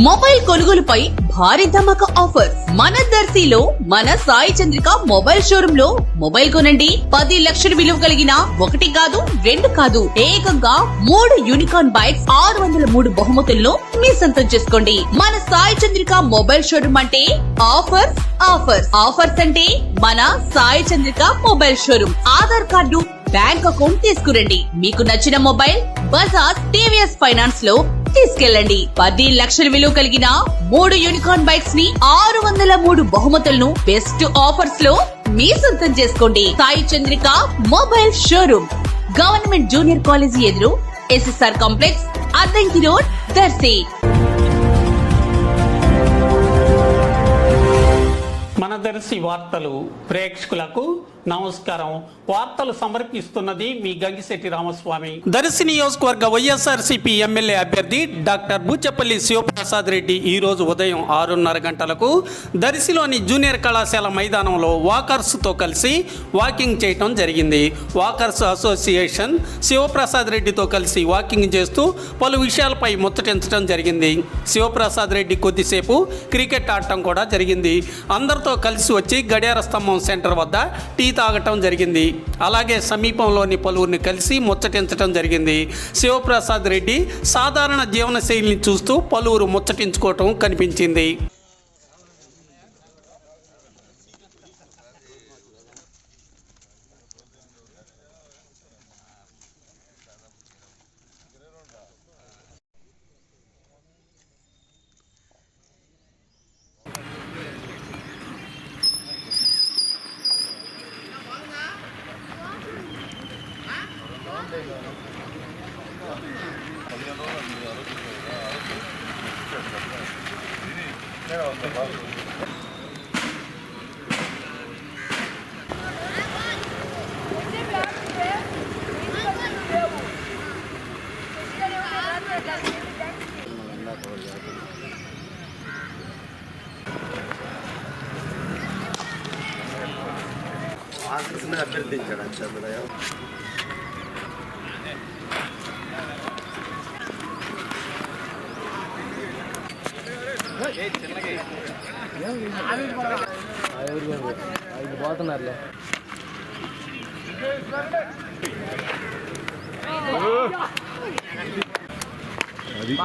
Mobile కొనుగోలుపై భారీ ధమాకా offer మన దర్శిలో మన సాయి చంద్రిక మొబైల్ షోరూమ్ లో మొబైల్ కొనండి 10 లక్షల విలువ కలిగిన ఒకటి కాదు రెండు కాదు ఏకంగా 3 యూనికార్న్ బైక్స్ 603 బహుమతులను మీ సొంతం చేసుకోండి. మన సాయి చంద్రిక మొబైల్ షోరూమ్ అంటే ఆఫర్స్ ఆఫర్స్ ఆఫర్స్ అంటే మన Sai Chandrika mobile showroom. Aadhaar card bank account తీసుకురండి. మీకు నచ్చిన మొబైల్ బజాజ్ టీవీఎస్ ఫైనాన్స్ లో తీసుకెళ్ళండి. 10 లక్షల విలువ కలిగిన 3 యూనికార్న్ బైక్స్ ని 603 బహుమతులను బెస్ట్ ఆఫర్స్ లో మీ సొంతం చేసుకోండి. Sai Chandrika mobile showroom, government junior college ఎదురు, SSR complex, Addanki road, Darsi. మన దర్శి వార్తలు ప్రేక్షకులకు నమస్కారం. వార్తలు సమర్పిస్తున్నది మీ గంగిశెట్టి రామస్వామి. దర్శి నియోజకవర్గ వైఎస్ఆర్సీపీ ఎమ్మెల్యే అభ్యర్థి డాక్టర్ బూచపల్లి శివప్రసాద్ రెడ్డి ఈ రోజు ఉదయం 6:30 గంటలకు దర్శిలోని జూనియర్ కళాశాల మైదానంలో వాకర్స్తో కలిసి వాకింగ్ చేయడం జరిగింది. వాకర్స్ అసోసియేషన్ శివప్రసాద్ రెడ్డితో కలిసి వాకింగ్ చేస్తూ పలు విషయాలపై ముచ్చటించడం జరిగింది. శివప్రసాద్ రెడ్డి కొద్దిసేపు క్రికెట్ ఆడటం కూడా జరిగింది. అందరితో కలిసి వచ్చి గడియార స్తంభం సెంటర్ వద్ద టీ తాగటం జరిగింది. అలాగే సమీపంలోని పలువురిని కలిసి ముచ్చటించడం జరిగింది. శివప్రసాద్ రెడ్డి సాధారణ జీవన శైలిని చూస్తూ పలువురు ముచ్చటించుకోవటం కనిపించింది. అభ్యర్థించాడు చంద్రయ్య. ఐదు పోతున్నారులే. అది